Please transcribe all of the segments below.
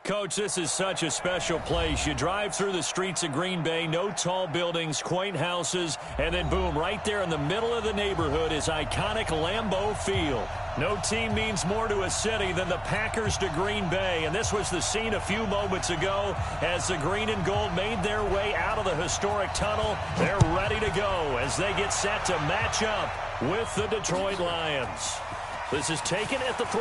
Coach, this is such a special place. You drive through the streets of Green Bay, no tall buildings, quaint houses, and then boom, right there in the middle of the neighborhood is iconic Lambeau Field. No team means more to a city than the Packers to Green Bay, and this was the scene a few moments ago as the green and gold made their way out of the historic tunnel. They're ready to go as they get set to match up with the Detroit Lions. This is taken at the 3.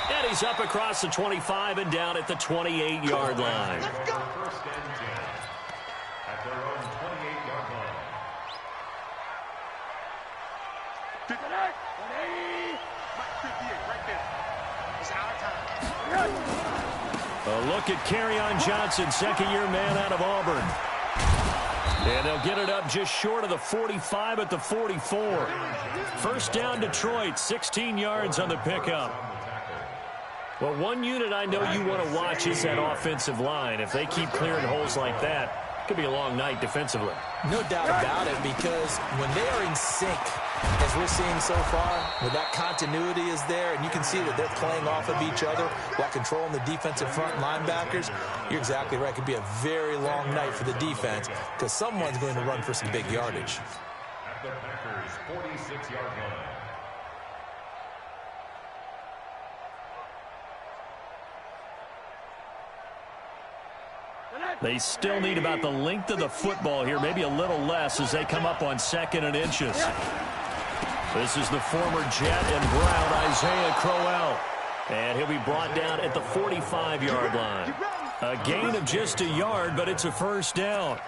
And he's up across the 25 and down at the 28-yard line. Let's go. First and 10 at their own 28-yard line. A look at Kerryon Johnson, second-year man out of Auburn. And they'll get it up just short of the 45 at the 44. First down, Detroit, 16 yards on the pickup. Well, one unit I know you want to watch is that offensive line. If they keep clearing holes like that, it could be a long night defensively. No doubt about it, because when they are in sync, as we're seeing so far, when that continuity is there, and you can see that they're playing off of each other while controlling the defensive front linebackers, you're exactly right. It could be a very long night for the defense because someone's going to run for some big yardage. At the Packers' 46-yard line. They still need about the length of the football here, maybe a little less as they come up on 2nd and inches. This is the former Jet and Brown, Isaiah Crowell. And he'll be brought down at the 45-yard line. A gain of just a yard, but it's a first down.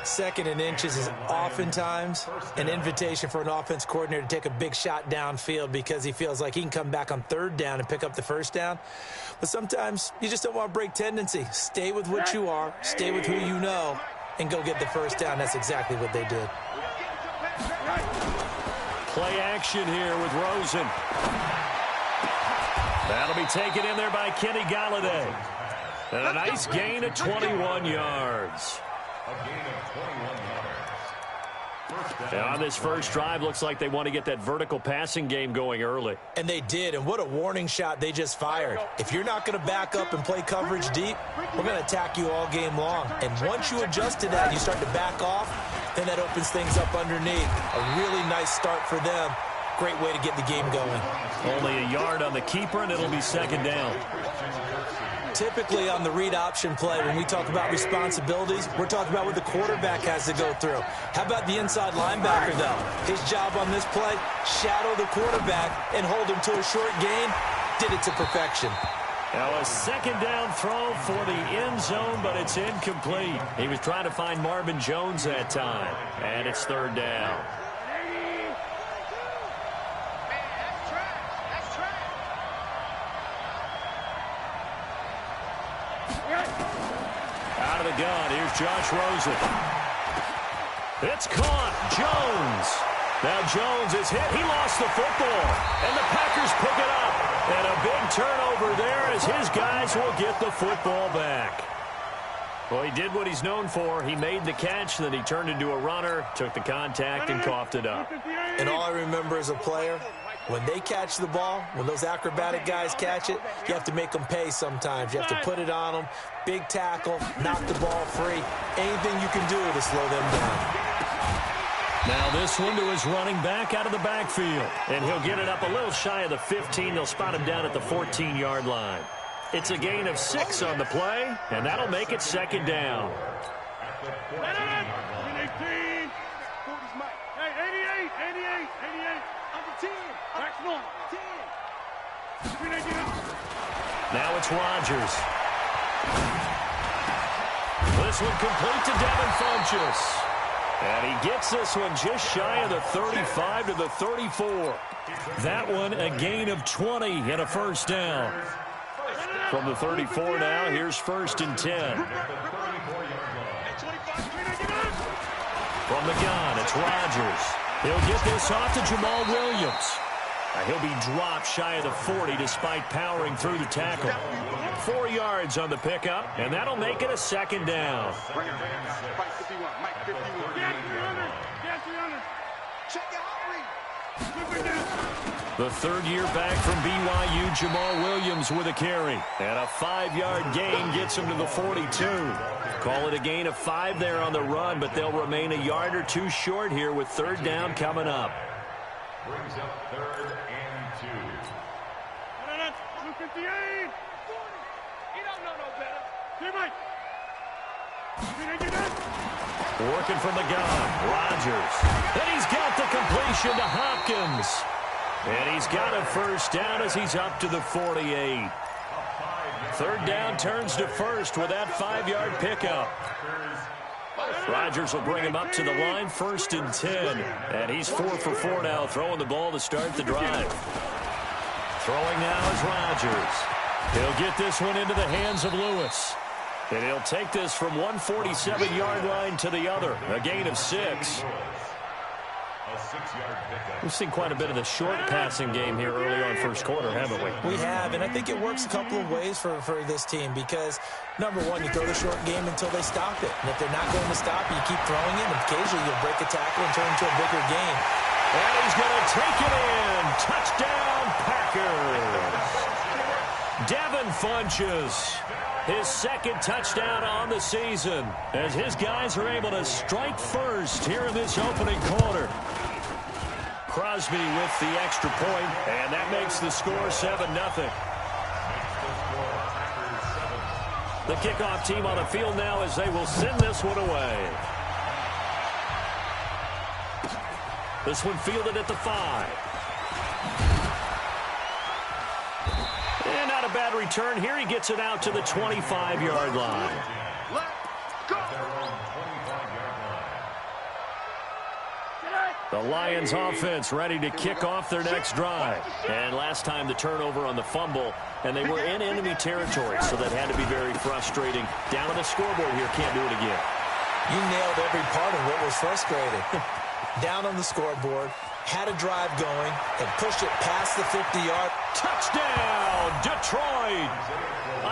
2nd and inches is oftentimes an invitation for an offense coordinator to take a big shot downfield because he feels like he can come back on 3rd down and pick up the first down. But sometimes you just don't want to break tendency. Stay with what you are, stay with who you know, and go get the first down. That's exactly what they did. Play action here with Rosen. That'll be taken in there by Kenny Galladay. And a nice gain of 21 yards. A gain of 21 yards. And on this first drive, looks like they want to get that vertical passing game going early. And they did, and what a warning shot they just fired. If you're not going to back up and play coverage deep, we're going to attack you all game long. And once you adjust to that, you start to back off, then that opens things up underneath. A really nice start for them. Great way to get the game going. Only a yard on the keeper, and it'll be 2nd down. Typically on the read option play, when we talk about responsibilities, we're talking about what the quarterback has to go through. How about the inside linebacker, though? His job on this play, shadow the quarterback and hold him to a short gain. Did it to perfection. Now a 2nd down throw for the end zone, but it's incomplete. He was trying to find Marvin Jones that time, and it's 3rd down. Out of the gun, here's Josh Rosen. It's caught. Jones. Now Jones is hit. He lost the football. And the Packers pick it up. And a big turnover there as his guys will get the football back. Well, he did what he's known for. He made the catch, then he turned into a runner, took the contact, and coughed it up. And all I remember as a player, when they catch the ball, when those acrobatic guys catch it, you have to make them pay sometimes. You have to put it on them. Big tackle, knock the ball free. Anything you can do to slow them down. Now this one to his running back out of the backfield. And he'll get it up a little shy of the 15. They'll spot him down at the 14-yard line. It's a gain of 6 on the play, and that'll make it 2nd down. Now it's Rodgers. This one complete to Devin Funchess. And he gets this one just shy of the 35 to the 34. That one a gain of 20 and a first down. From the 34 now, here's 1st and 10. From the gun, it's Rodgers. He'll get this off to Jamal Williams. He'll be dropped shy of the 40 despite powering through the tackle. 4 yards on the pickup, and that'll make it a 2nd down. The third year back from BYU, Jamal Williams with a carry. And a 5-yard gain gets him to the 42. Call it a gain of 5 there on the run, but they'll remain a yard or two short here with third down coming up. Brings up 3rd and 2. Working from the gun, Rodgers. And he's got the completion to Hopkins. And he's got a first down as he's up to the 48. Third down turns to first with that 5-yard pickup. Rodgers will bring him up to the line, 1st and 10. And he's 4 for 4 now, throwing the ball to start the drive. Throwing now is Rodgers. He'll get this one into the hands of Lewis. And he'll take this from one 47-yard line to the other, a gain of 6. We've seen quite a bit of the short passing game here early on first quarter, haven't we? We have, and I think it works a couple of ways for this team because, number one, you throw the short game until they stop it. And if they're not going to stop you, keep throwing it, and occasionally you'll break a tackle and turn into a bigger game. And he's going to take it in. Touchdown, Packers. Devin Funchess, his 2nd touchdown on the season, as his guys are able to strike first here in this opening quarter. Crosby with the extra point, and that makes the score 7-0. The kickoff team on the field now as they will send this one away. This one fielded at the 5. And not a bad return here. He gets it out to the 25-yard line. The Lions offense ready to kick off their next drive. And last time the turnover on the fumble, and they were in enemy territory, so that had to be very frustrating. Down on the scoreboard here, can't do it again. You nailed every part of what was frustrating. Down on the scoreboard, had a drive going, and pushed it past the 50-yard. Touchdown, Detroit!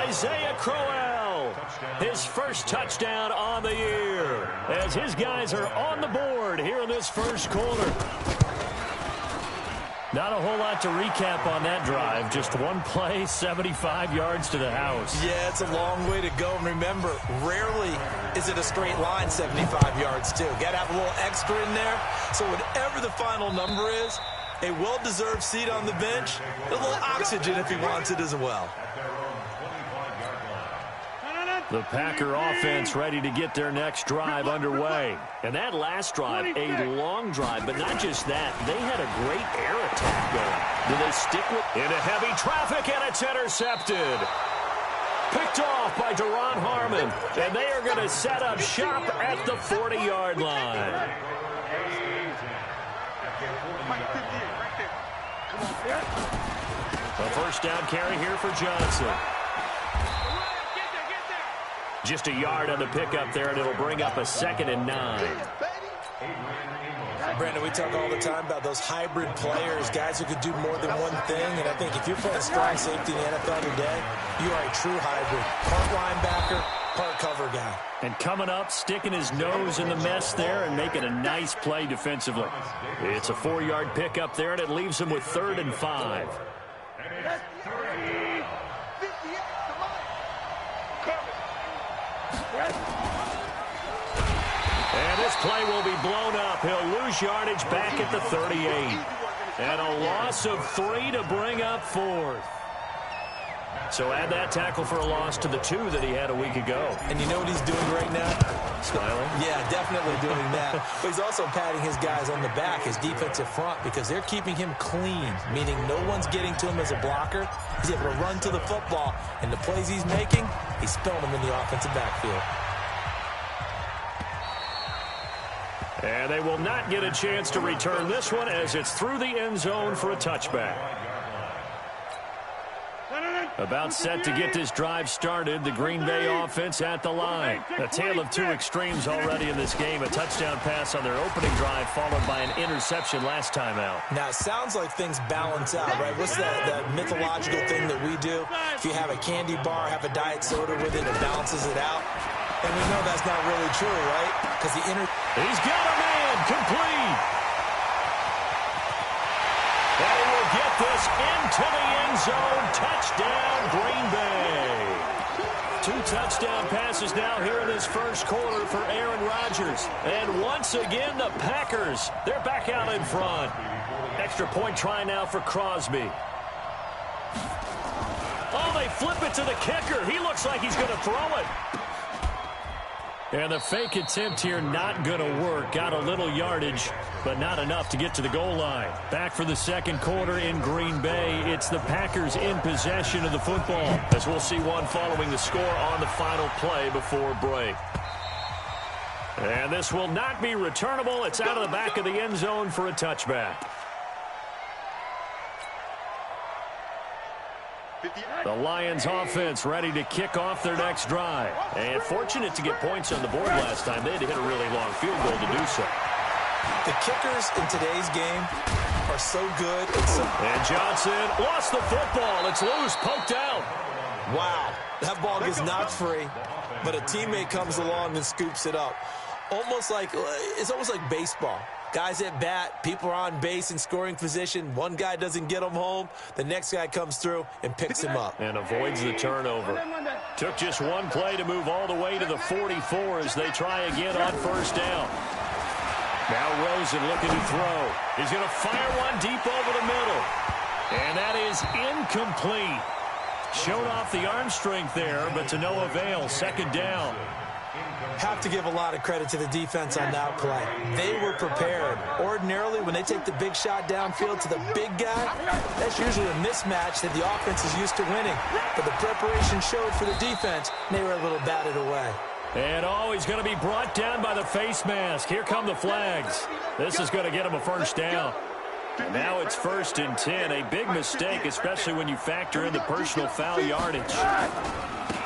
Isaiah Crowell, his first touchdown on the year, as his guys are on the board here in this first quarter. Not a whole lot to recap on that drive. Just one play, 75 yards to the house. Yeah, it's a long way to go. And remember, rarely is it a straight line 75 yards, too. Got to have a little extra in there. So whatever the final number is, a well-deserved seat on the bench, a little oxygen if he wants it as well. The Packer offense ready to get their next drive underway. And that last drive, a long drive, but not just that. They had a great air attack going. Do they stick with into heavy traffic, and it's intercepted. Picked off by Deron Harmon. And they are going to set up shop at the 40-yard line. A first down carry here for Johnson. Just a yard on the pickup there, and it'll bring up a 2nd and 9. Brandon, we talk all the time about those hybrid players, guys who could do more than one thing. And I think if you're playing strong safety in the NFL today, you are a true hybrid. Part linebacker, part cover guy. And coming up, sticking his nose in the mess there and making a nice play defensively. It's a 4-yard pickup there, and it leaves him with 3rd and 5. And this play will be blown up. He'll lose yardage back at the 38. And a loss of 3 to bring up 4th. So add that tackle for a loss to the 2 that he had a week ago. And you know what he's doing right now? Smiling? Yeah, definitely doing that. But he's also patting his guys on the back, his defensive front, because they're keeping him clean, meaning no one's getting to him as a blocker. He's able to run to the football, and the plays he's making, he's spilling them in the offensive backfield. And they will not get a chance to return this one as it's through the end zone for a touchback. About set to get this drive started, the Green Bay offense at the line. A tale of 2 extremes already in this game. A touchdown pass on their opening drive followed by an interception last time out. Now, it sounds like things balance out, right? What's that mythological thing that we do? If you have a candy bar, have a diet soda with it, it balances it out. And we know that's not really true, right? Because he's got a man complete. And he will get get this into the end zone. Touchdown, Green Bay. 2 touchdown passes now here in this first quarter for Aaron Rodgers. And once again, the Packers, they're back out in front. Extra point try now for Crosby. Oh, they flip it to the kicker. He looks like he's going to throw it. And the fake attempt here not going to work. Got a little yardage, but not enough to get to the goal line. Back for the second quarter in Green Bay. It's the Packers in possession of the football, as we'll see one following the score on the final play before break. And this will not be returnable. It's out of the back of the end zone for a touchback. The Lions offense ready to kick off their next drive. And fortunate to get points on the board last time. They had to hit a really long field goal to do so. The kickers in today's game are so good. And Johnson lost the football. It's loose, poked out. Wow, that ball gets knocked free, but a teammate comes along and scoops it up. It's almost like baseball. Guys at bat, people are on base in scoring position. One guy doesn't get him home. The next guy comes through and picks him up. And avoids the turnover. Took just one play to move all the way to the 44 as they try again on first down. Now Rosen looking to throw. He's going to fire one deep over the middle. And that is incomplete. Showed off the arm strength there, but to no avail. Second down. Have to give a lot of credit to the defense on that play. They were prepared. Ordinarily, when they take the big shot downfield to the big guy, that's usually a mismatch that the offense is used to winning. But the preparation showed for the defense, and they were a little batted away. And he's going to be brought down by the face mask. Here come the flags. This is going to get him a first down. And now it's 1st and 10. A big mistake, especially when you factor in the personal foul yardage.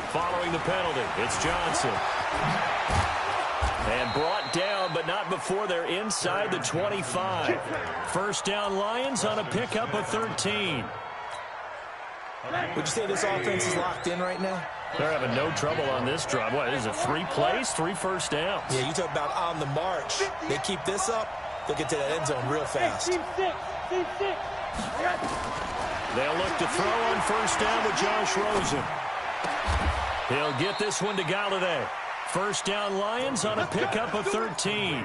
Following the penalty, it's Johnson. And brought down, but not before they're inside the 25. First down Lions on a pickup of 13. Would you say this offense is locked in right now? They're having no trouble on this drive. What, is it 3 plays, 3 first downs? Yeah, you talk about on the march. They keep this up, they'll get to that end zone real fast. They'll look to throw on first down with Josh Rosen. He'll get this one to Galladay. First down Lions on a pickup of 13.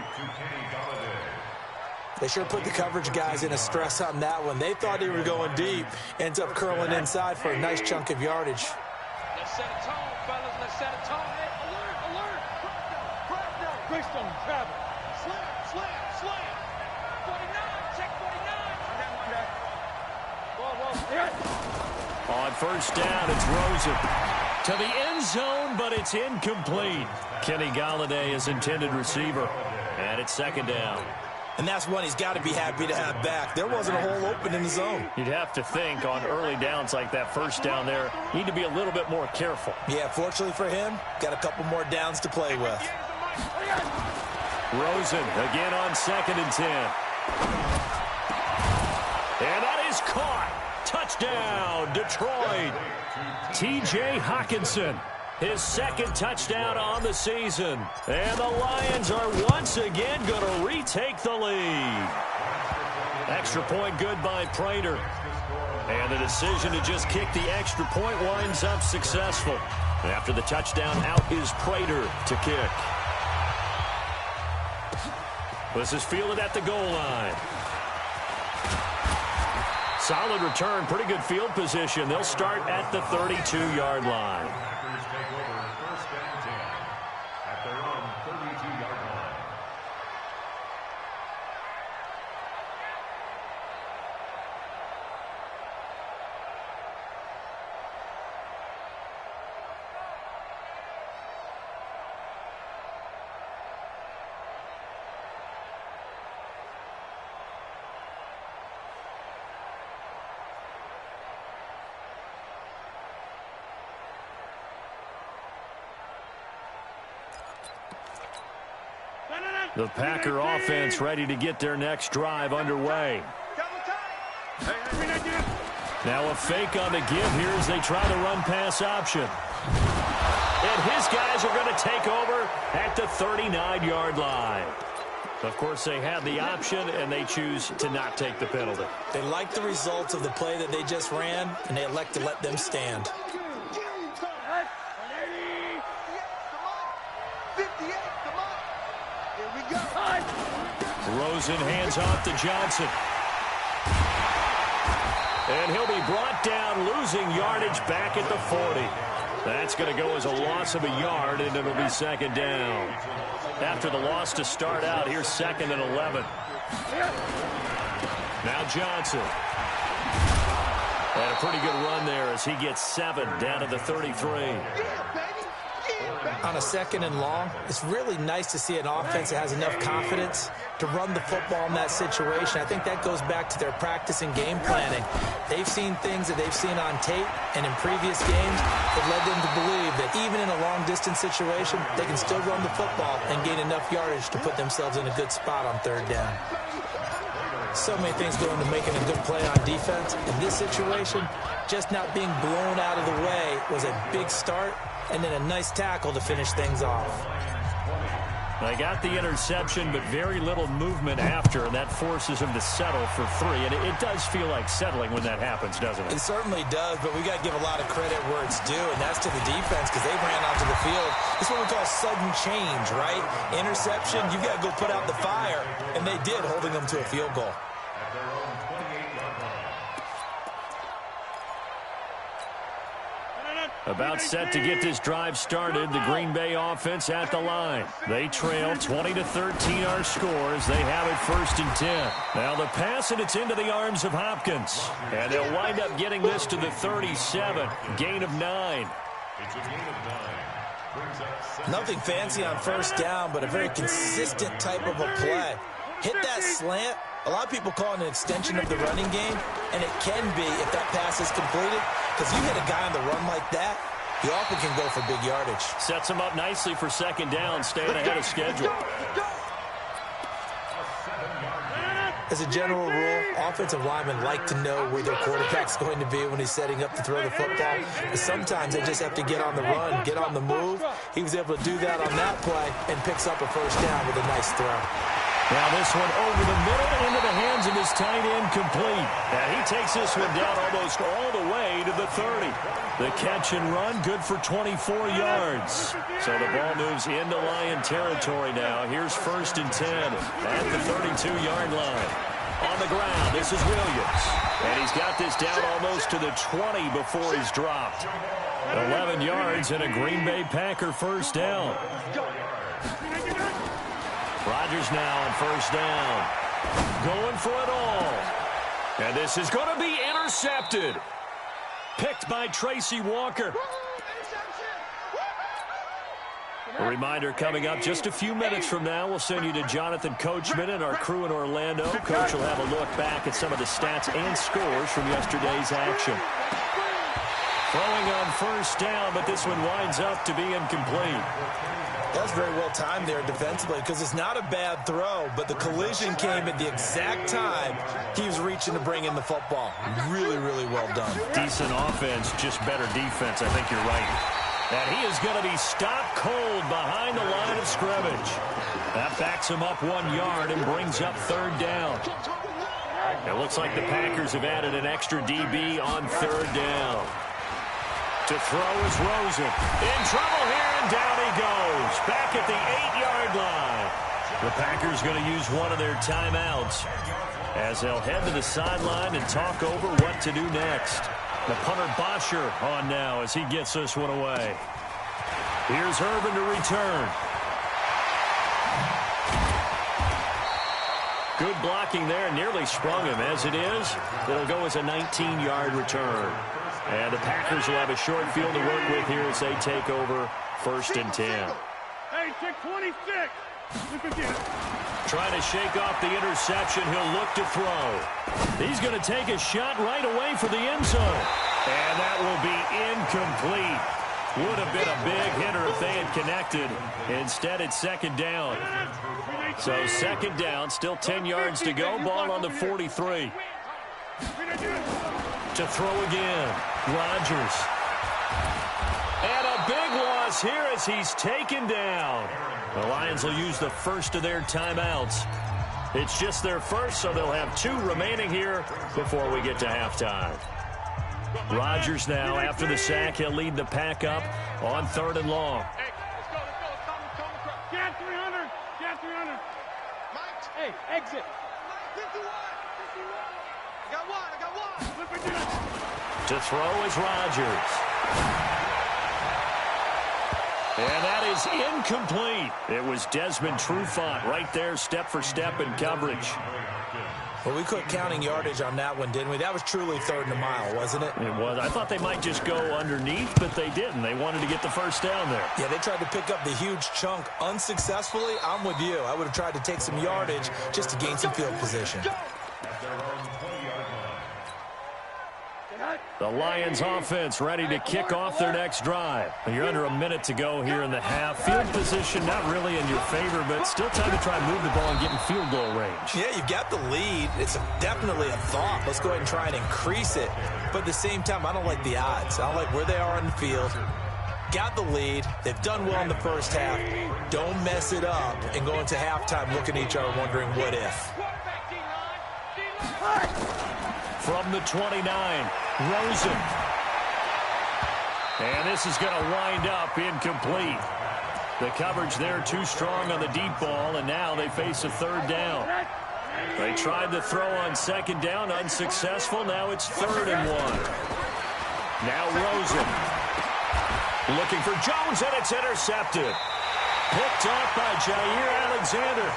They sure put the coverage guys in a stress on that one. They thought they were going deep. Ends up curling inside for a nice chunk of yardage. Let's set a tone, fellas. Let's set a tone. Hey, alert, alert. Crackdown. Greystone, grab it. Slam. 49, check 49. Whoa. On first down, it's Rosen. To the end zone, but it's incomplete. Kenny Galladay is intended receiver. And it's second down. And that's one he's got to be happy to have back. There wasn't a hole open in the zone. You'd have to think on early downs like that first down there, need to be a little bit more careful. Yeah, fortunately for him, got a couple more downs to play with. Rosen again on 2nd and 10. And that is caught. Touchdown, Detroit. T.J. Hockenson, his 2nd touchdown on the season. And the Lions are once again going to retake the lead. Extra point good by Prater. And the decision to just kick the extra point winds up successful. After the touchdown, out is Prater to kick. This is fielded at the goal line. Solid return, pretty good field position. They'll start at the 32-yard line. Packers take over 1st and 10 at their own 32-yard line. The Packer offense ready to get their next drive underway. Now a fake on the give here as they try to run pass option. And his guys are going to take over at the 39-yard line. Of course, they had the option, and they choose to not take the penalty. They like the results of the play that they just ran, and they elect to let them stand. Rosen hands off to Johnson. And he'll be brought down, losing yardage back at the 40. That's going to go as a loss of a yard, and it'll be second down. After the loss to start out, here's 2nd and 11. Now Johnson. And a pretty good run there as he gets 7 down to the 33. On a 2nd and long, it's really nice to see an offense that has enough confidence to run the football in that situation. I think that goes back to their practice and game planning. They've seen things that they've seen on tape and in previous games that led them to believe that even in a long-distance situation, they can still run the football and gain enough yardage to put themselves in a good spot on 3rd down. So many things go into making a good play on defense. In this situation, just not being blown out of the way was a big start, and then a nice tackle to finish things off. They got the interception, but very little movement after, and that forces them to settle for 3. And it does feel like settling when that happens, doesn't it? It certainly does, but we got to give a lot of credit where it's due, and that's to the defense because they ran onto the field. It's what we call sudden change, right? Interception, you've got to go put out the fire, and they did, holding them to a field goal. About set to get this drive started, the Green Bay offense at the line. They trail 20-13 our scores. They have it 1st and 10. Now the pass, and it's into the arms of Hopkins. And they'll wind up getting this to the 37. Gain of 9. Nothing fancy on 1st down, but a very consistent type of a play. Hit that slant. A lot of people call it an extension of the running game, and it can be if that pass is completed, because you hit a guy on the run like that, he often can go for big yardage. Sets him up nicely for 2nd down, staying ahead of schedule. As a general rule, offensive linemen like to know where their quarterback's going to be when he's setting up to throw the football. But sometimes they just have to get on the run, get on the move. He was able to do that on that play and picks up a 1st down with a nice throw. Now this one over the middle into the hands of his tight end, complete. And he takes this one down almost all the way to the 30. The catch and run, good for 24 yards. So the ball moves into Lion territory now. Here's 1st and 10 at the 32-yard line. On the ground, this is Williams. And he's got this down almost to the 20 before he's dropped. 11 yards and a Green Bay Packer 1st down. Rodgers now on 1st down. Going for it all. And this is going to be intercepted. Picked by Tracy Walker. A reminder coming up just a few minutes from now. We'll send you to Jonathan Coachman and our crew in Orlando. Coach will have a look back at some of the stats and scores from yesterday's action. Throwing on 1st down, but this one winds up to be incomplete. That's very well timed there defensively because it's not a bad throw, but the collision came at the exact time he was reaching to bring in the football. Really, really well done. Decent offense, just better defense. I think you're right. And he is going to be stopped cold behind the line of scrimmage. That backs him up 1 yard and brings up 3rd down. It looks like the Packers have added an extra DB on 3rd down. To throw is Rosen. In trouble here, and down he goes. Back at the 8-yard line. The Packers going to use one of their timeouts as they'll head to the sideline and talk over what to do next. The punter Bosher on now as he gets this one away. Here's Urban to return. Good blocking there, nearly sprung him. As it is, it'll go as a 19-yard return. And the Packers will have a short field to work with here as they take over 1st and 10. Hey, 626. Trying to shake off the interception. He'll look to throw. He's going to take a shot right away for the end zone. And that will be incomplete. Would have been a big hitter if they had connected. Instead, it's 2nd down. So 2nd down, still 10 yards to go. Ball on the 43. To throw again, Rodgers. And a big loss miss here as he's taken down. The Lions will use the first of their timeouts. It's just their first, so they'll have 2 remaining here before we get to halftime. Rodgers now, after the sack, he'll lead the pack up on 3rd and long. Hey, let's go. Get 300. Get 300. Mike. Hey, exit. 51. I got one. To throw is Rodgers. And that is incomplete. It was Desmond Trufant right there, step for step in coverage. Well, we quit counting yardage on that one, didn't we? That was truly 3rd and a mile, wasn't it? It was. I thought they might just go underneath, but they didn't. They wanted to get the first down there. Yeah, they tried to pick up the huge chunk unsuccessfully. I'm with you. I would have tried to take some yardage just to gain some field position. The Lions offense ready to kick off their next drive. You're under a minute to go here in the half. Field position not really in your favor, but still time to try and move the ball and get in field goal range. Yeah, you've got the lead. It's definitely a thought. Let's go ahead and try and increase it. But at the same time, I don't like the odds. I don't like where they are on the field. Got the lead. They've done well in the first half. Don't mess it up and go into halftime looking at each other wondering what if. From the 29, Rosen. And this is going to wind up incomplete. The coverage there too strong on the deep ball, and now they face a 3rd down. They tried the throw on 2nd down, unsuccessful. Now it's 3rd and 1. Now Rosen. Looking for Jones, and it's intercepted. Picked off by Jair Alexander.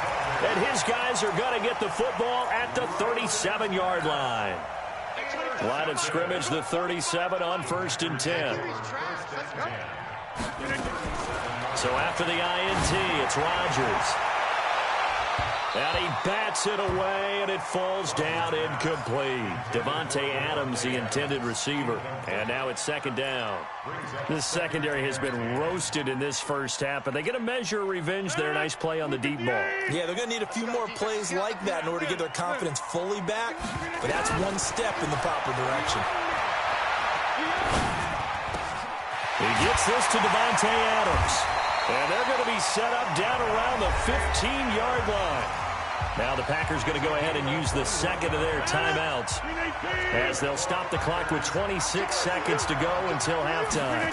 And his guys are going to get the football at the 37-yard line. Line of scrimmage, the 37 on 1st and 10. So after the INT, it's Rodgers. And he bats it away, and it falls down incomplete. Devontae Adams, the intended receiver. And now it's 2nd down. This secondary has been roasted in this first half, but they get a measure of revenge there. Nice play on the deep ball. Yeah, they're going to need a few more plays like that in order to get their confidence fully back, but that's one step in the proper direction. He gets this to Devontae Adams. And they're going to be set up down around the 15-yard line. Now the Packers going to go ahead and use the 2nd of their timeouts as they'll stop the clock with 26 seconds to go until halftime.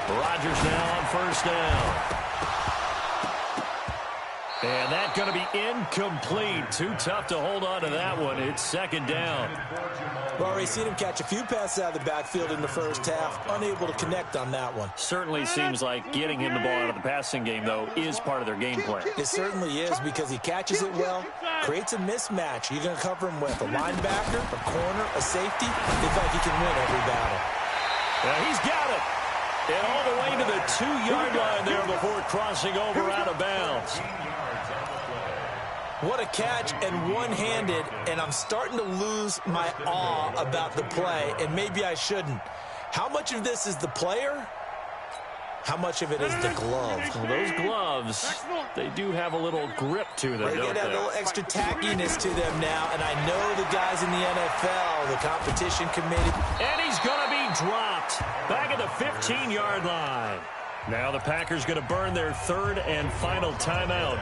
Rodgers now on 1st down. And that's going to be incomplete. Too tough to hold on to that one. It's 2nd down. We've already seen him catch a few passes out of the backfield in the first half. Unable to connect on that one. Certainly seems like getting him the ball out of the passing game, though, is part of their game plan. It certainly is because he catches it well, creates a mismatch. You're going to cover him with a linebacker, a corner, a safety. They feel like he can win every battle. Yeah, he's got it. And all the way to the 2-yard line there before crossing over out of bounds. What a catch, and one-handed, and I'm starting to lose my awe about the play, and maybe I shouldn't. How much of this is the player? How much of it is the glove? Well, those gloves, they do have a little grip to them, they don't get a they? little extra tackiness to them now, and I know the guys in the NFL, the competition committee. And he's going to be dropped back at the 15-yard line. Now the Packers going to burn their 3rd and final timeout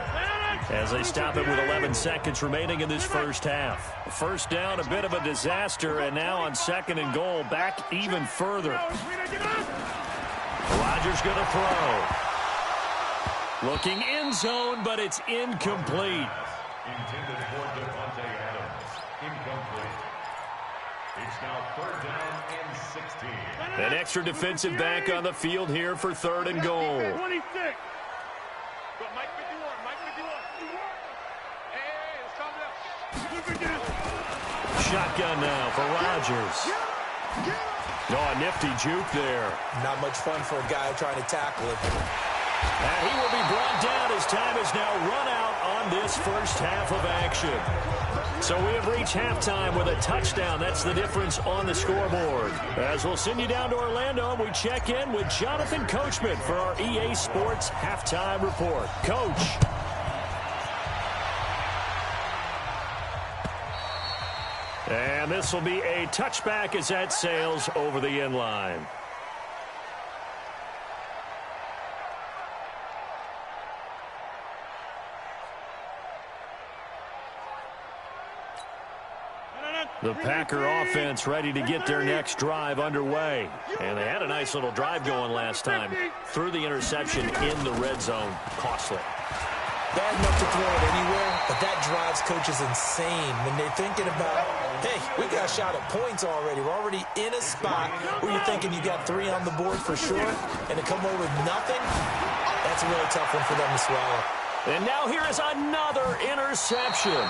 as they stop it with 11 seconds remaining in this first half. First down, a bit of a disaster, and now on 2nd and goal, back even further. Rodgers going to throw. Looking end zone, but it's incomplete. Intended for Devontae Adams. Incomplete. It's now 3rd down and 16. An extra defensive back on the field here for 3rd and goal. 26. Mike 51. Mike 51. Hey, let's calm down. Shotgun now for Rodgers. Oh, a nifty juke there. Not much fun for a guy trying to tackle it. And he will be brought down as time is now run out on this first half of action. So we have reached halftime with a touchdown. That's the difference on the scoreboard. As we'll send you down to Orlando, we check in with Jonathan Coachman for our EA Sports Halftime Report. Coach. And this will be a touchback as that sails over the end line. The Packer offense ready to get their next drive underway. And they had a nice little drive going last time. Threw the interception in the red zone. Costly. Bad enough to throw it anywhere, but that drives coaches insane when they're thinking about, hey, we got a shot at points already. We're already in a spot where you're thinking you got 3 on the board for sure, and to come away with nothing, that's a really tough one for them to swallow. And now here is another interception.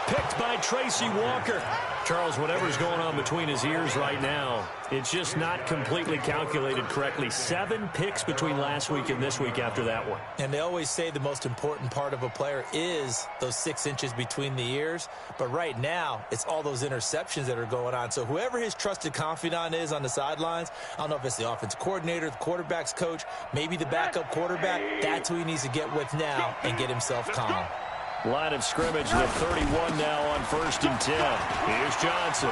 Picked by Tracy Walker. Charles, whatever's going on between his ears right now, it's just not completely calculated correctly. 7 picks between last week and this week after that one. And they always say the most important part of a player is those 6 inches between the ears. But right now, it's all those interceptions that are going on. So whoever his trusted confidant is on the sidelines, I don't know if it's the offensive coordinator, the quarterback's coach, maybe the backup quarterback, that's who he needs to get with now and get himself calm. Line of scrimmage, the 31 now on 1st and 10. Here's Johnson.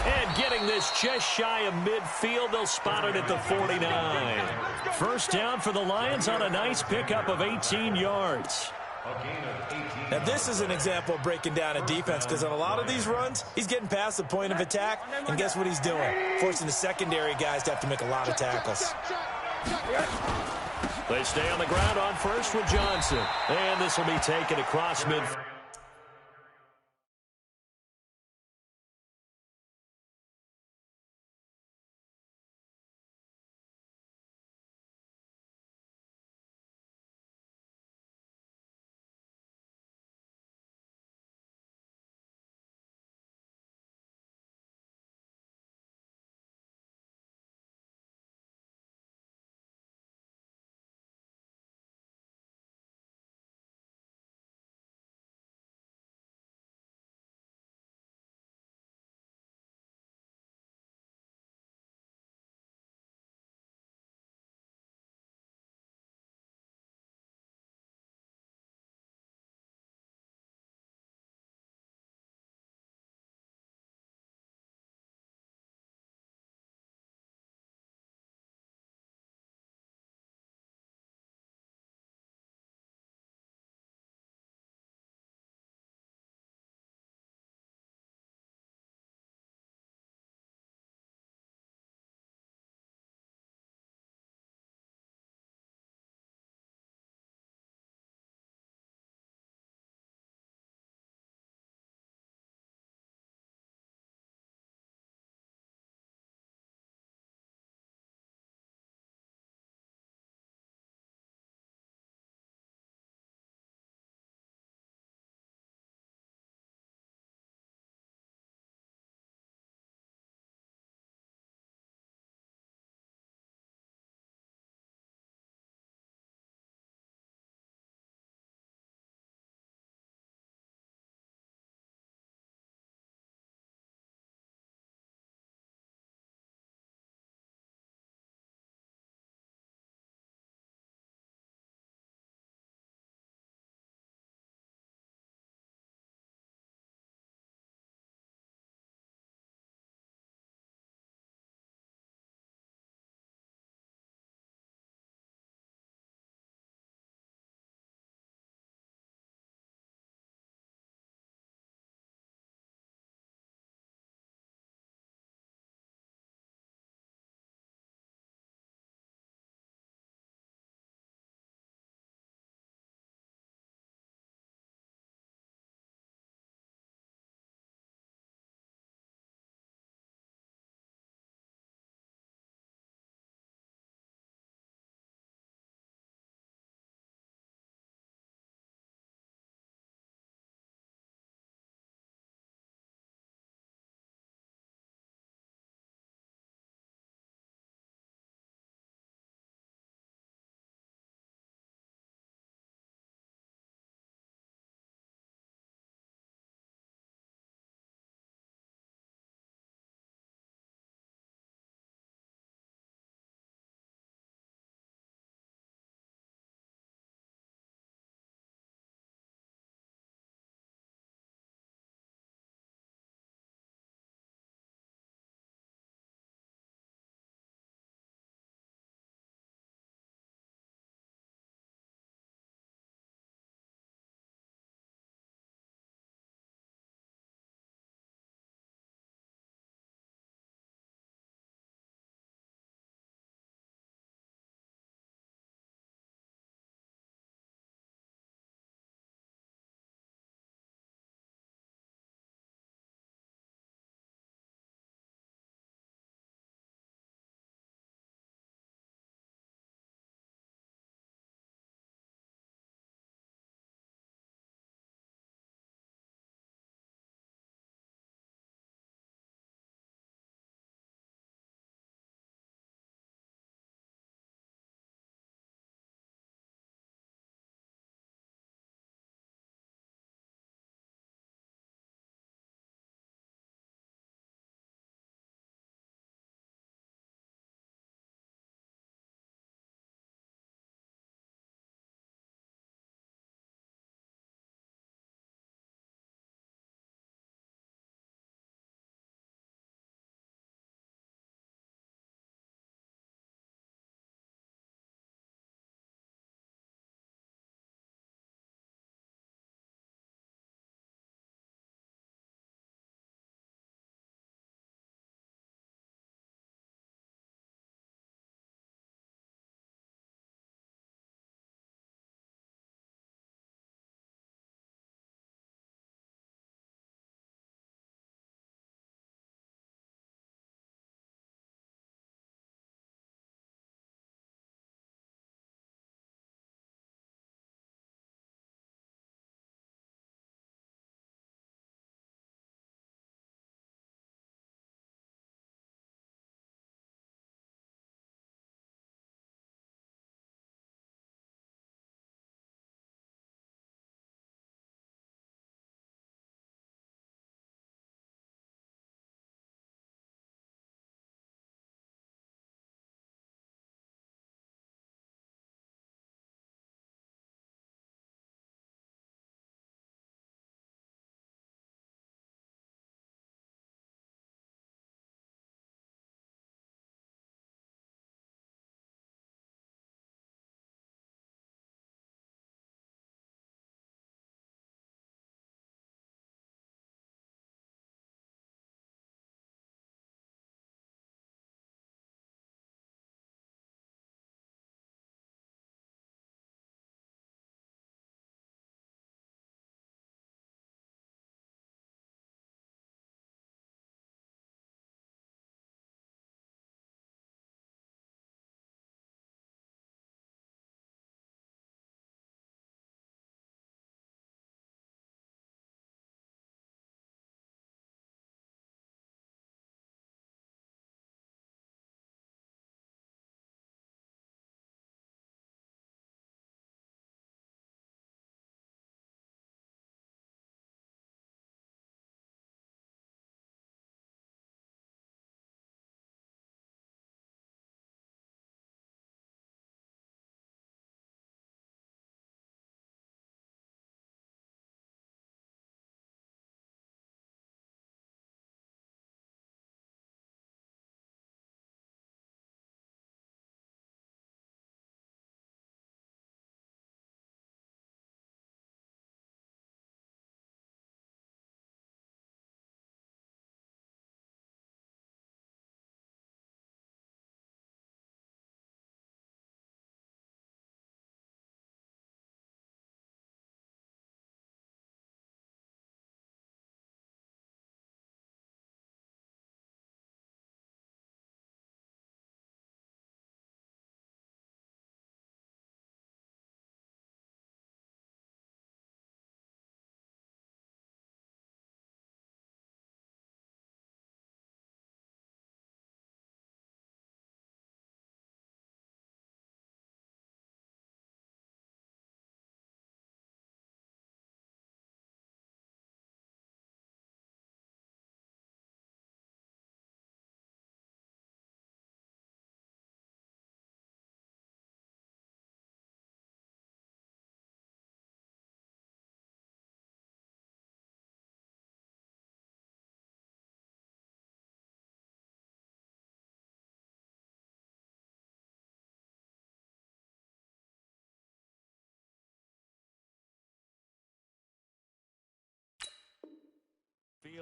And getting this just shy of midfield, they'll spot it at the 49. First down for the Lions on a nice pickup of 18 yards. Now, this is an example of breaking down a defense because on a lot of these runs, he's getting past the point of attack, and guess what he's doing? Forcing the secondary guys to have to make a lot of tackles. They stay on the ground on first with Johnson. And this will be taken across midfield.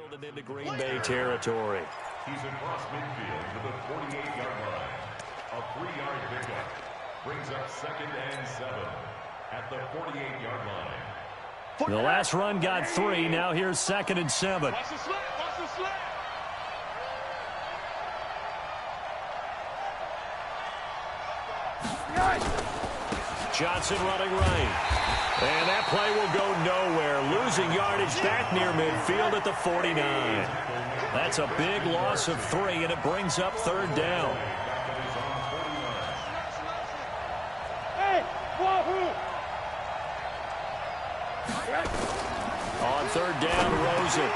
field and into Green Bay territory. He's across midfield to the 48-yard line. A 3-yard pickup brings up 2nd and 7 at the 48-yard line. The last run got 3. Now here's 2nd and 7. Watch the slant. Watch the slant. Johnson running right. And that play will go nowhere. Losing yardage back near midfield at the 49. That's a big loss of 3, and it brings up 3rd down. Hey, wahoo! On 3rd down, Rosen.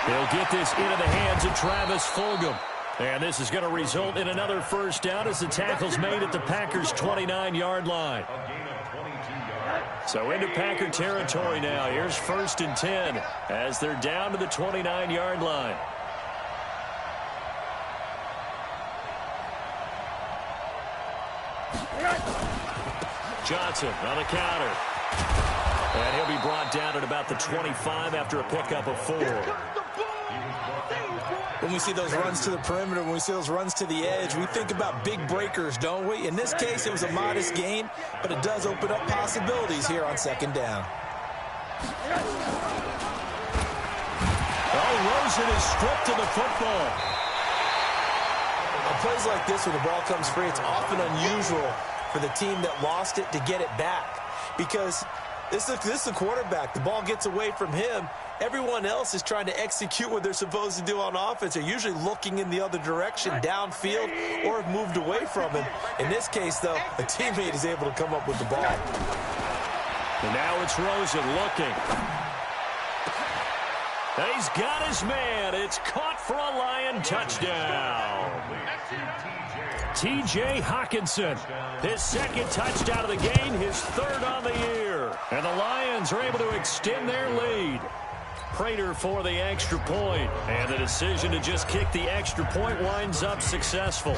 He'll get this into the hands of Travis Fulgham. And this is going to result in another 1st down as the tackle's made at the Packers' 29-yard line. So into Packer territory now. Here's 1st and 10 as they're down to the 29-yard line. Johnson on the counter. And he'll be brought down at about the 25 after a pickup of 4. When we see those runs to the perimeter, when we see those runs to the edge, we think about big breakers, don't we? In this case, it was a modest gain, but it does open up possibilities here on 2nd down. Oh, Rosen is stripped of the football. On plays like this, when the ball comes free, it's often unusual for the team that lost it to get it back, because this is the quarterback. The ball gets away from him. Everyone else is trying to execute what they're supposed to do on offense. They're usually looking in the other direction, downfield, or have moved away from him. In this case, though, a teammate is able to come up with the ball. And now it's Rosen looking. And he's got his man. It's caught for a Lion touchdown. T.J. Hockenson, his 2nd touchdown of the game, his 3rd on the year. And the Lions are able to extend their lead. Prater for the extra point, and the decision to just kick the extra point winds up successful.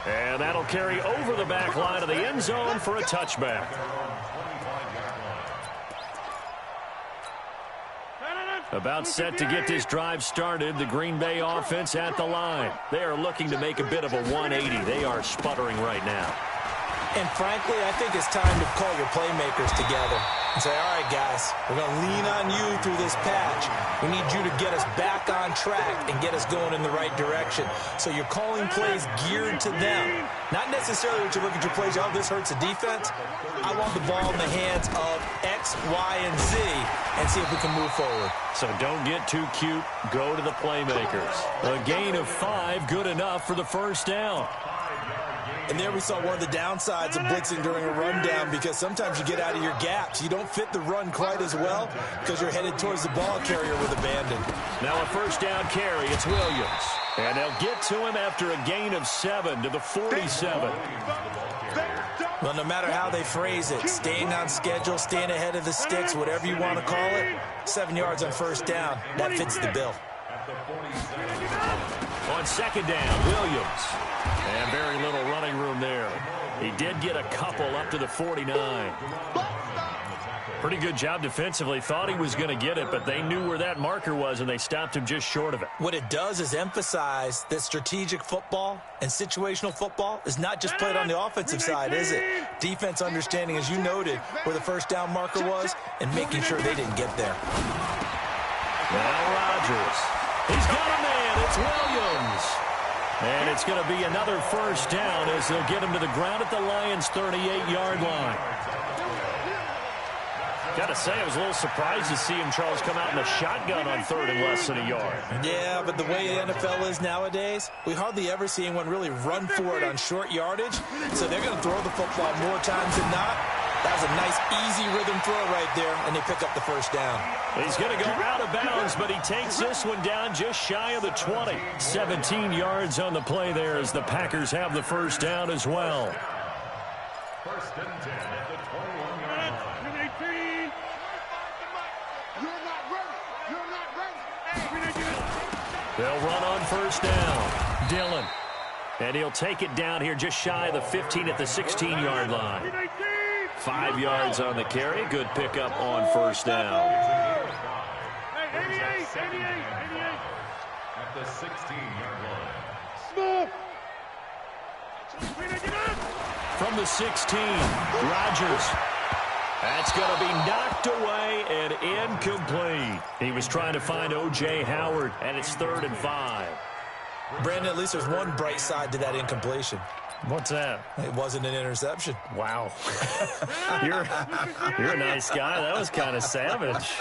And that'll carry over the back line of the end zone for a touchback. About set to get this drive started. The Green Bay offense at the line. They are looking to make a bit of a 180. They are sputtering right now. And frankly, I think it's time to call your playmakers together and say, all right, guys, we're going to lean on you through this patch. We need you to get us back on track and get us going in the right direction. So you're calling plays geared to them. Not necessarily what you look at your plays, oh, this hurts the defense. I want the ball in the hands of X, Y, and Z and see if we can move forward. So don't get too cute. Go to the playmakers. A gain of 5, good enough for the 1st down. And there we saw one of the downsides of blitzing during a rundown, because sometimes you get out of your gaps. You don't fit the run quite as well because you're headed towards the ball carrier with abandon. Now a 1st down carry. It's Williams. And they'll get to him after a gain of 7 to the 47. Well, no matter how they phrase it, staying on schedule, staying ahead of the sticks, whatever you want to call it, 7 yards on 1st down, that fits the bill. On 2nd down, Williams. And very little running room there. He did get a couple up to the 49. Pretty good job defensively. Thought he was going to get it, but they knew where that marker was, and they stopped him just short of it. What it does is emphasize that strategic football and situational football is not just played on the offensive side, is it? Defense understanding, as you noted, where the 1st down marker was and making sure they didn't get there. Now Rodgers. He's got a man. It's Williams. And it's going to be another 1st down as they'll get him to the ground at the Lions' 38-yard line. Got to say, I was a little surprised to see him, Charles, come out in a shotgun on 3rd and less than a yard. Yeah, but the way the NFL is nowadays, we hardly ever see anyone really run for it on short yardage. So they're going to throw the football more times than not. That was a nice, easy rhythm throw right there, and they pick up the 1st down. He's going to go out of bounds, but he takes this one down just shy of the 20. 17 yards on the play there as the Packers have the 1st down as well. 1st and 10 at the 21-yard line. 18. You're not ready. They'll run on 1st down. Dillon. And he'll take it down here just shy of the 15 at the 16-yard line. 5 yards on the carry. Good pickup on first down. Hey, 88. At the 16-yard line. Smooth. From the 16, Rodgers. That's going to be knocked away and incomplete. He was trying to find O.J. Howard, and it's 3rd and 5. Brandon, at least there's one bright side to that incompletion. What's that? It wasn't an interception. Wow. You're a nice guy. That was kind of savage.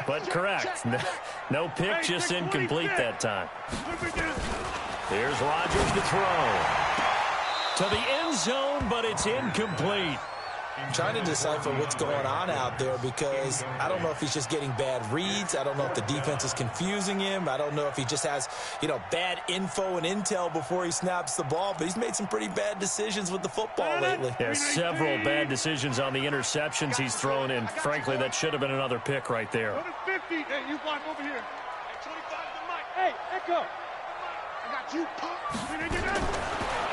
But correct. No pick, just incomplete that time. Here's Rodgers to throw. To the end zone, but it's incomplete. I'm trying to decipher what's going on out there because I don't know if he's just getting bad reads. I don't know if the defense is confusing him. I don't know if he just has, bad info and intel before he snaps the ball. But he's made some pretty bad decisions with the football lately. There's several bad decisions on the interceptions he's thrown in. Frankly, that should have been another pick right there. 50. Hey, you block over here. Hey, 25 to Mike. Hey, Echo. I got you, punk.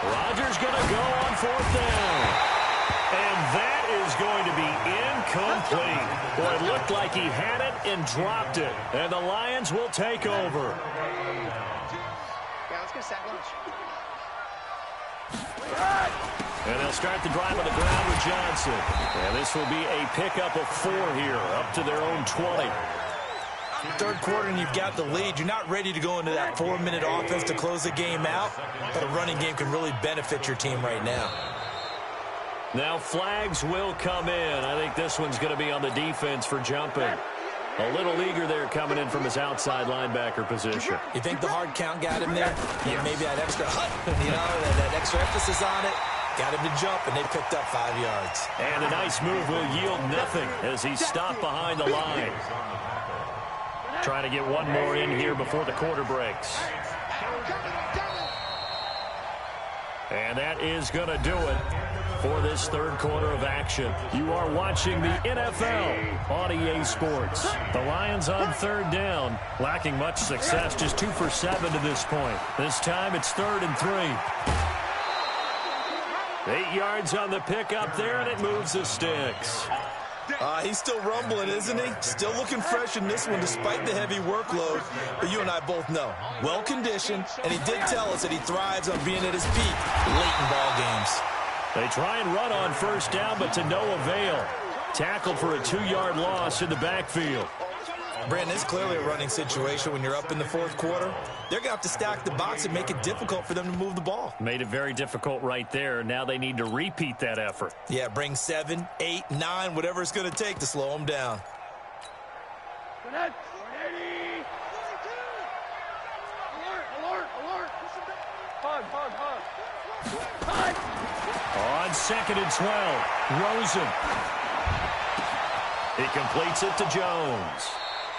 Rodgers going to go on 4th down. And that is going to be incomplete. Boy, it looked like he had it and dropped it. And the Lions will take over. Yeah, let's go sack lunch. And they'll start the drive on the ground with Johnson. And this will be a pickup of 4 here, up to their own 20. Third quarter and you've got the lead. You're not ready to go into that 4-minute offense to close the game out. But a running game can really benefit your team right now. Now flags will come in. I think this one's going to be on the defense for jumping. A little eager there coming in from his outside linebacker position. You think the hard count got him there? Yeah, maybe that extra that extra emphasis on it. Got him to jump, and they picked up 5 yards. And a nice move will yield nothing as he's stopped behind the line. Trying to get one more in here before the quarter breaks. And that is going to do it for this third quarter of action. You are watching the NFL on EA Sports. The Lions on 3rd down, lacking much success, just 2 for 7 to this point. This time it's 3rd and 3. 8 yards on the pickup there, and it moves the sticks. He's still rumbling, isn't he? Still looking fresh in this one despite the heavy workload. But you and I both know, well-conditioned, and he did tell us that he thrives on being at his peak late in ball games. They try and run on 1st down, but to no avail. Tackled for a 2-yard loss in the backfield. Brandon, it's clearly a running situation when you're up in the 4th quarter. They're going to have to stack the box and make it difficult for them to move the ball. Made it very difficult right there. Now they need to repeat that effort. Yeah, bring 7, 8, 9, whatever it's going to take to slow them down. Alert. Hug. On 2nd and 12, Rosen. He completes it to Jones.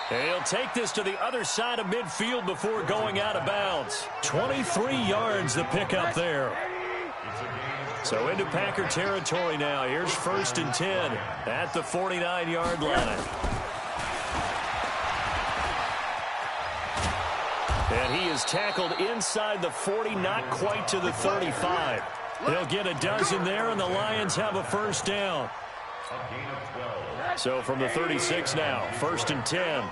He'll take this to the other side of midfield before going out of bounds. 23 yards the pickup there. So into Packer territory now. Here's 1st and 10 at the 49-yard line. And he is tackled inside the 40, not quite to the 35. They'll get a dozen there, and the Lions have a 1st down. So from the 36 now, 1st and 10.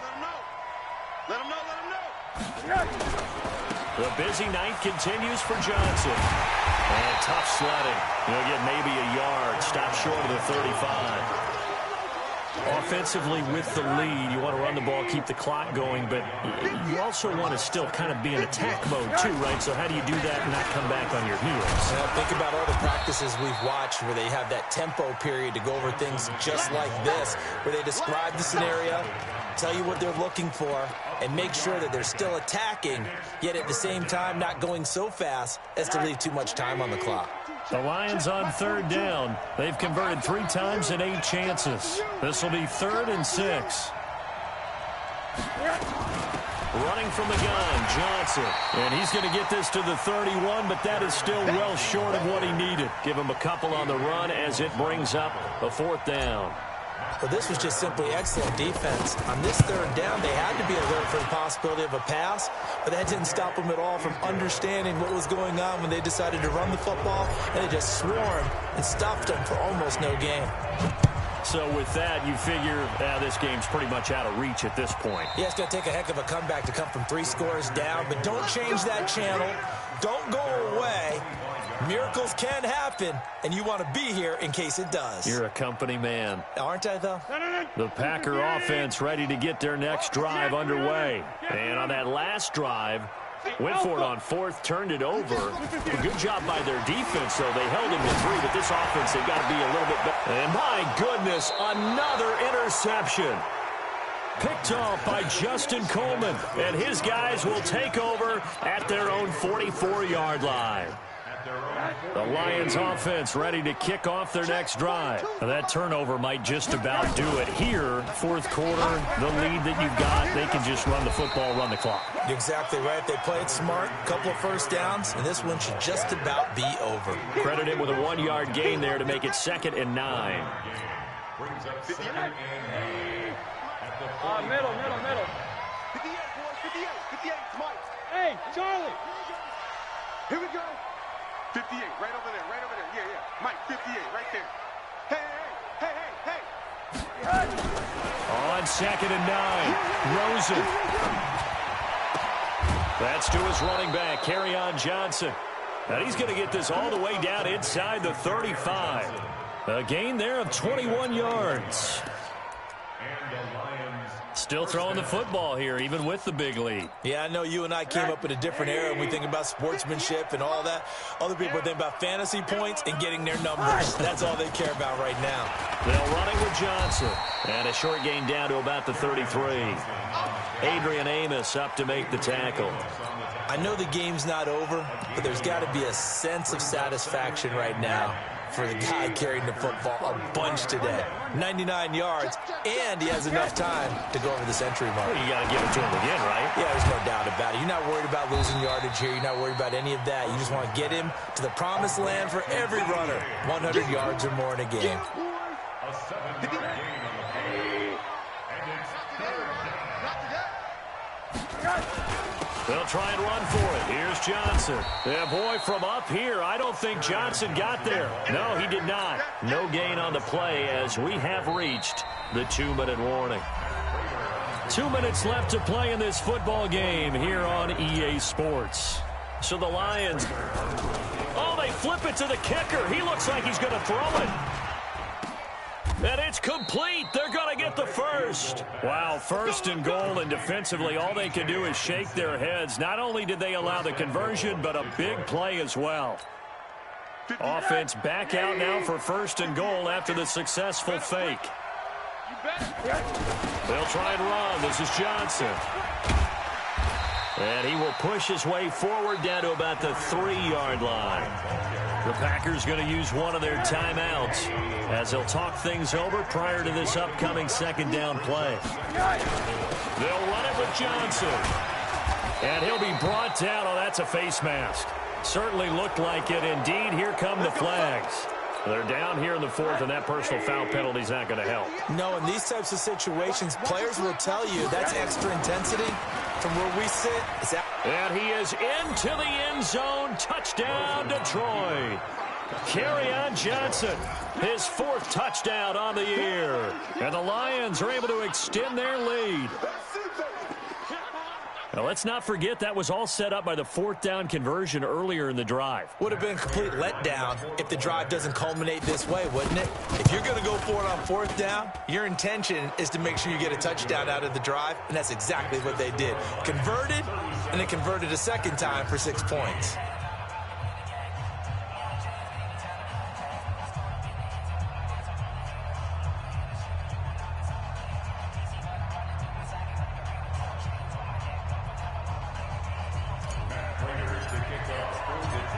Let him know. The busy night continues for Johnson. And tough sledding. He'll get maybe a yard. Stop short of the 35. Offensively with the lead, you want to run the ball, keep the clock going, but you also want to still kind of be in attack mode too, right? So how do you do that and not come back on your heels? Think about all the practices we've watched where they have that tempo period to go over things just like this, where they describe the scenario, tell you what they're looking for, and make sure that they're still attacking, yet at the same time not going so fast as to leave too much time on the clock. The Lions on 3rd down. They've converted 3 times in 8 chances. This will be 3rd and 6. Running from the gun, Johnson. And he's going to get this to the 31, but that is still well short of what he needed. Give him a couple on the run as it brings up a 4th down. Well, this was just simply excellent defense. On this third down, they had to be alert for the possibility of a pass, but that didn't stop them at all from understanding what was going on when they decided to run the football, and they just swarmed and stuffed them for almost no gain. So with that, you figure this game's pretty much out of reach at this point. Yeah, it's going to take a heck of a comeback to come from 3 scores down, but don't change that channel. Don't go away. Miracles can happen, and you want to be here in case it does. You're a company man. Aren't I, though? The Packer offense ready to get their next drive underway. And on that last drive, went for it on 4th, turned it over. A good job by their defense, though. They held him to 3, but this offense, they've got to be a little bit better. And my goodness, another interception. Picked off by Justin Coleman, and his guys will take over at their own 44-yard line. The Lions offense ready to kick off their next drive. That turnover might just about do it here. 4th quarter, the lead that you've got, they can just run the football, run the clock. You're exactly right. They played smart, couple of first downs, and this one should just about be over. Credit him with a 1-yard gain there to make it 2nd and 9. Brings up 2nd and 9 at the 40. Middle. 58, boys, 58, 58, Mike. Hey, Charlie. Here we go. 58, right over there. Yeah. Mike, 58, right there. Hey. On 2nd and 9, Rosen. That's to his running back, Kerryon Johnson. And he's going to get this all the way down inside the 35. A gain there of 21 yards. And the Lions Still throwing the football here, even with the big lead. Yeah, I know you and I came up in a different era when we think about sportsmanship and all that. Other people think about fantasy points and getting their numbers. That's all they care about right now. They'll run it with Johnson. And a short gain down to about the 33. Adrian Amos up to make the tackle. I know the game's not over, but there's got to be a sense of satisfaction right now for the guy carrying the football a bunch today. 99 yards, and he has enough time to go over the century mark. Well, you got to give it to him again, right? Yeah, there's no doubt about it. You're not worried about losing yardage here. You're not worried about any of that. You just want to get him to the promised land for every runner. 100 yards or more in a game. a 7-yard gain on the play. And it's 3rd down. They'll try and run for it. Here's Johnson. Yeah, boy, from up here, I don't think Johnson got there. No, he did not. No gain on the play as we have reached the 2-minute warning. 2 minutes left to play in this football game here on EA Sports. So the Lions, they flip it to the kicker. He looks like he's going to throw it. And it's complete. They're going to get the first. Wow, 1st and goal, and defensively, all they can do is shake their heads. Not only did they allow the conversion, but a big play as well. Offense back out now for 1st and goal after the successful fake. They'll try and run. This is Johnson. And he will push his way forward down to about the 3-yard line. The Packers going to use one of their timeouts as they'll talk things over prior to this upcoming 2nd down play. They'll run it with Johnson. And he'll be brought down. Oh, that's a face mask. Certainly looked like it. Indeed, here come the flags. They're down here in the 4th, and that personal foul penalty is not going to help. No, in these types of situations, players will tell you that's extra intensity. From where we sit, it's out. And he is into the end zone. Touchdown, Detroit. Kerryon Johnson, his 4th touchdown on the year. And the Lions are able to extend their lead. Now, let's not forget that was all set up by the 4th down conversion earlier in the drive. Would have been a complete letdown if the drive doesn't culminate this way, wouldn't it? If you're going to go for it on 4th down, your intention is to make sure you get a touchdown out of the drive, and that's exactly what they did. Converted, and then converted a 2nd time for 6 points.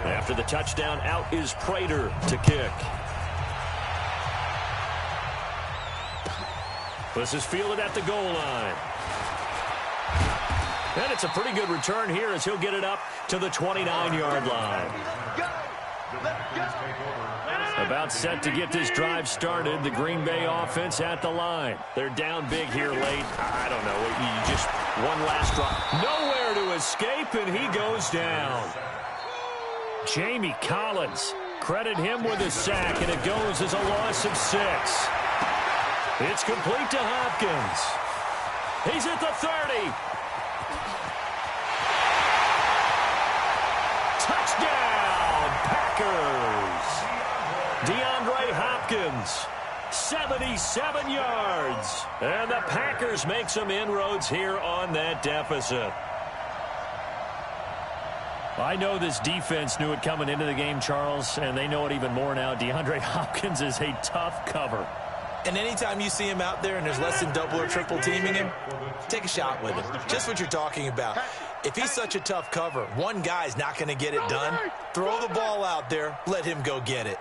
After the touchdown, out is Prater to kick. This is fielded at the goal line. And it's a pretty good return here as he'll get it up to the 29-yard line. About set to get this drive started. The Green Bay offense at the line. They're down big here late. I don't know. You just one last drive. Nowhere to escape, and he goes down. Jamie Collins. Credit him with a sack, and it goes as a loss of 6. It's complete to Hopkins. He's at the 30. Touchdown, Packers. DeAndre Hopkins, 77 yards. And the Packers make some inroads here on that deficit. I know this defense knew it coming into the game, Charles, and they know it even more now. DeAndre Hopkins is a tough cover. And anytime you see him out there and there's less than double or triple teaming him, take a shot with him. Just what you're talking about. If he's such a tough cover, one guy's not going to get it done. Throw the ball out there. Let him go get it.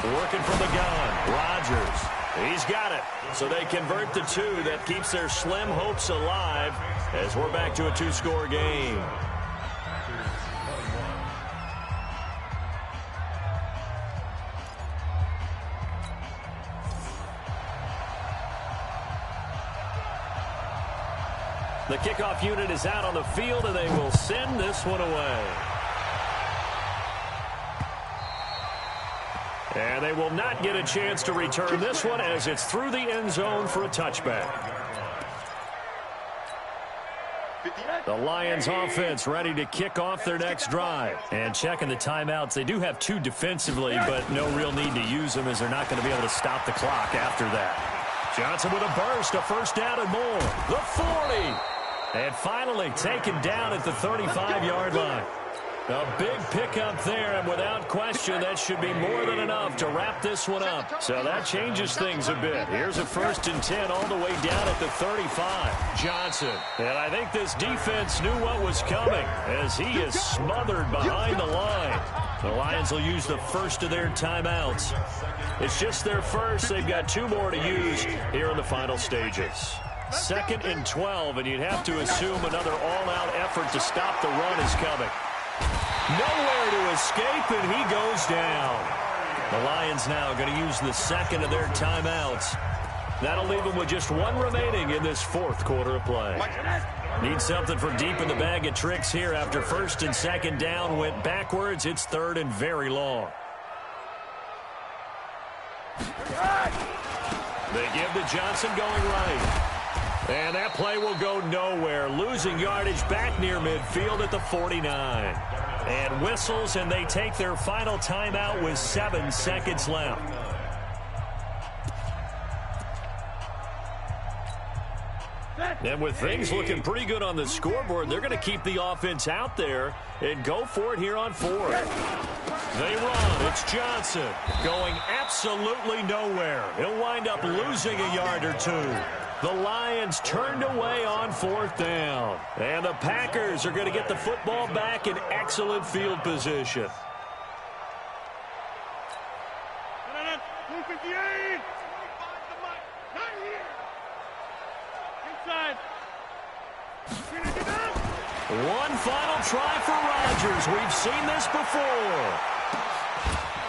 Working from the gun, Rodgers. He's got it. So they convert the 2. That keeps their slim hopes alive as we're back to a 2-score game. The kickoff unit is out on the field, and they will send this one away. And they will not get a chance to return this one as it's through the end zone for a touchback. The Lions offense ready to kick off their next drive. And checking the timeouts, they do have 2 defensively, but no real need to use them as they're not going to be able to stop the clock after that. Johnson with a burst, a first down and more. The 40. And finally taken down at the 35-yard line. A big pickup there, and without question, that should be more than enough to wrap this one up. So that changes things a bit. Here's a 1st and 10 all the way down at the 35. Johnson. And I think this defense knew what was coming as he is smothered behind the line. The Lions will use the first of their timeouts. It's just their first. They've got 2 more to use here in the final stages. 2nd and 12, and you'd have to assume another all-out effort to stop the run is coming. Nowhere to escape, and he goes down. The Lions now going to use the 2nd of their timeouts. That'll leave them with just 1 remaining in this 4th quarter of play. Need something for deep in the bag of tricks here after 1st and 2nd down went backwards. It's 3rd and very long. They give to Johnson going right. And that play will go nowhere. Losing yardage back near midfield at the 49. And whistles, and they take their final timeout with 7 seconds left. And with things looking pretty good on the scoreboard, they're going to keep the offense out there and go for it here on 4th. They run. It's Johnson going absolutely nowhere. He'll wind up losing a yard or 2. The Lions turned away on 4th down. And the Packers are going to get the football back in excellent field position. One final try for Rodgers. We've seen this before.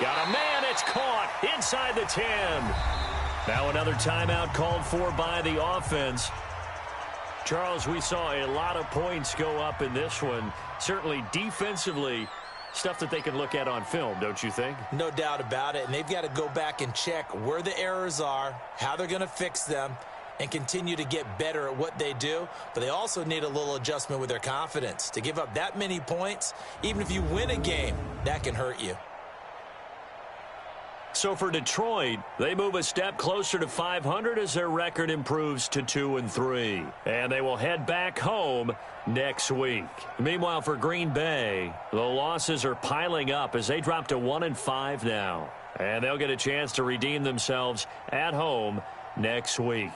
Got a man. It's caught inside the 10. Now another timeout called for by the offense. Charles, we saw a lot of points go up in this one. Certainly defensively, stuff that they can look at on film, don't you think? No doubt about it. And they've got to go back and check where the errors are, how they're going to fix them, and continue to get better at what they do. But they also need a little adjustment with their confidence. To give up that many points, even if you win a game, that can hurt you. So for Detroit, they move a step closer to 500 as their record improves to 2-3. And they will head back home next week. Meanwhile, for Green Bay, the losses are piling up as they drop to 1-5 now. And they'll get a chance to redeem themselves at home next week.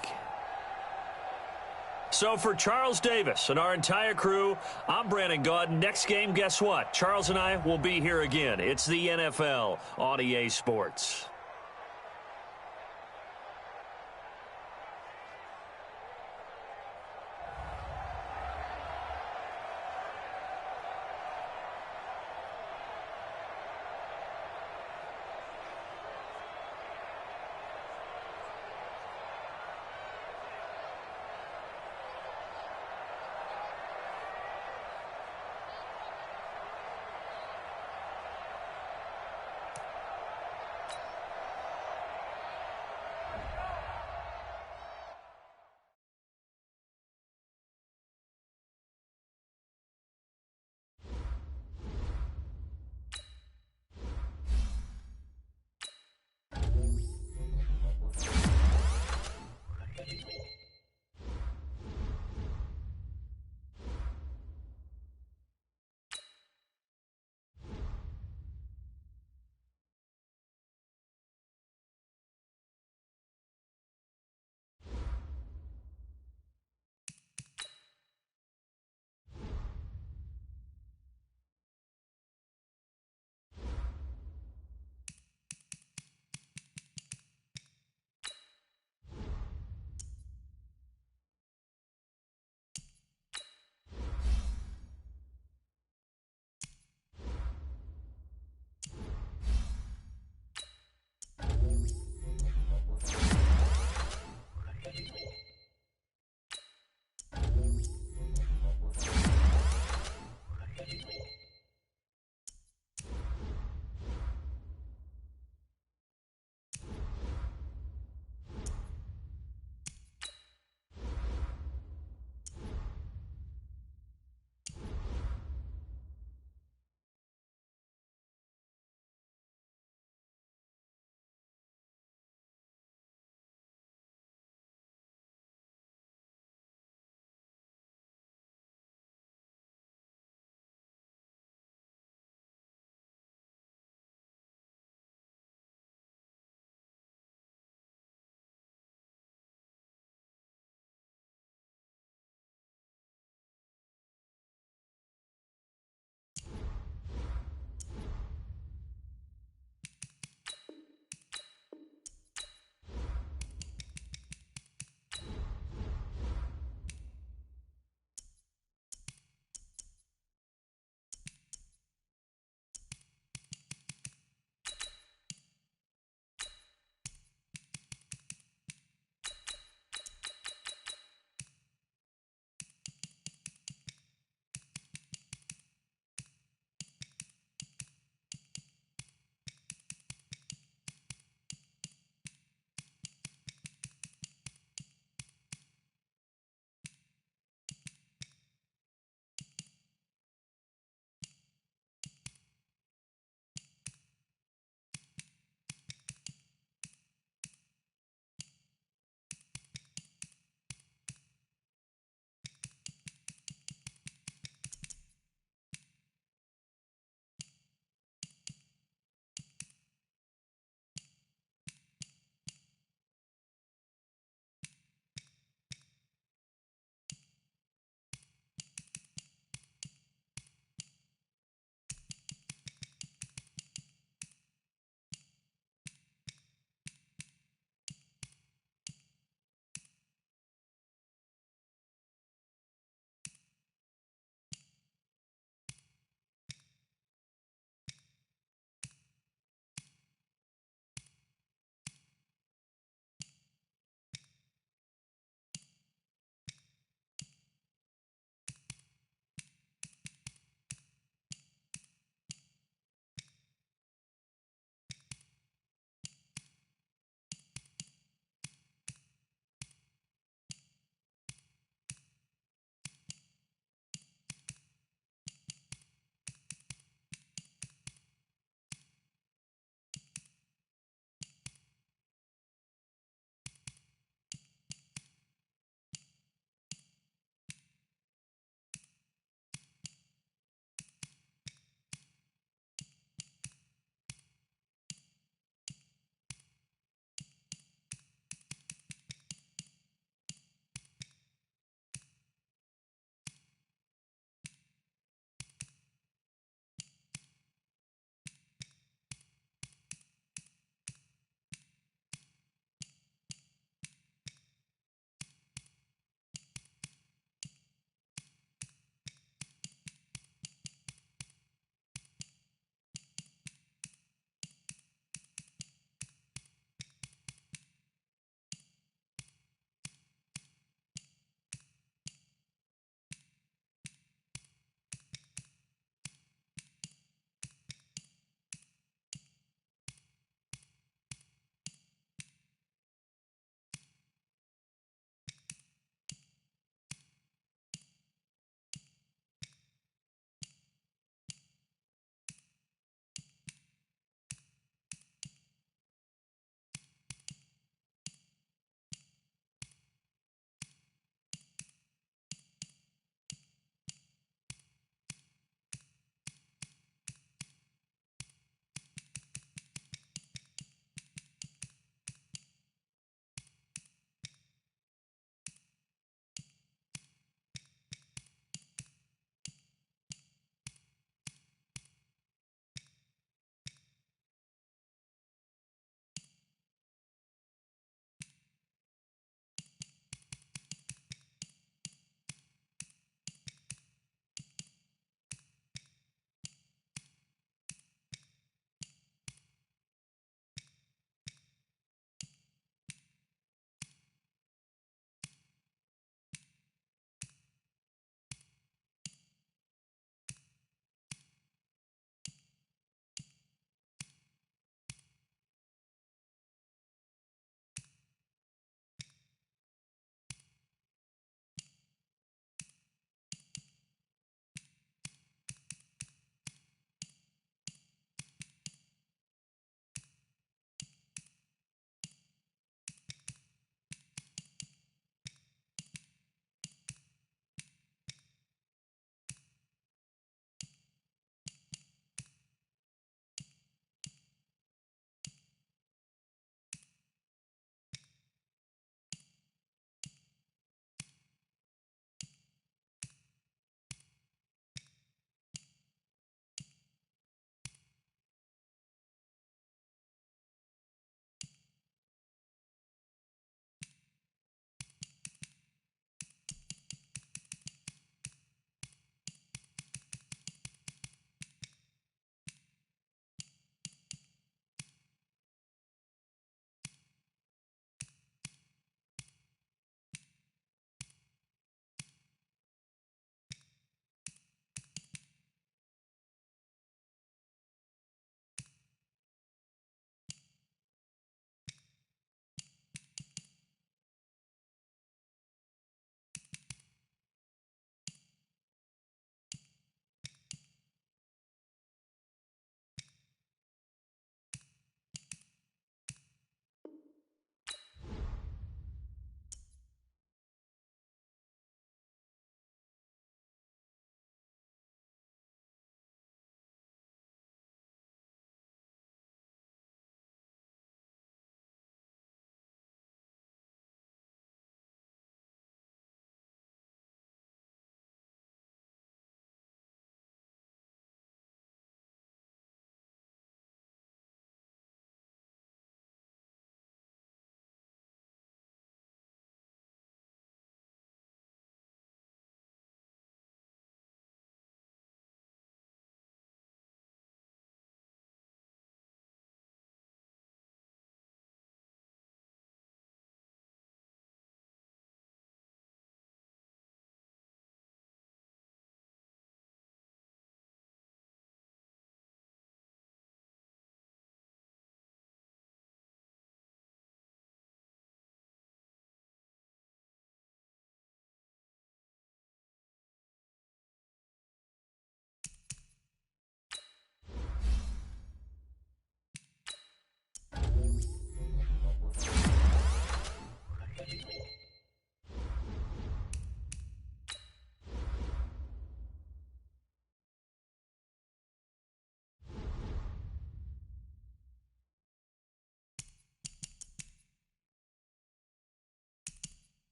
So for Charles Davis and our entire crew, I'm Brandon Gaudin. Next game, guess what? Charles and I will be here again. It's the NFL on EA Sports.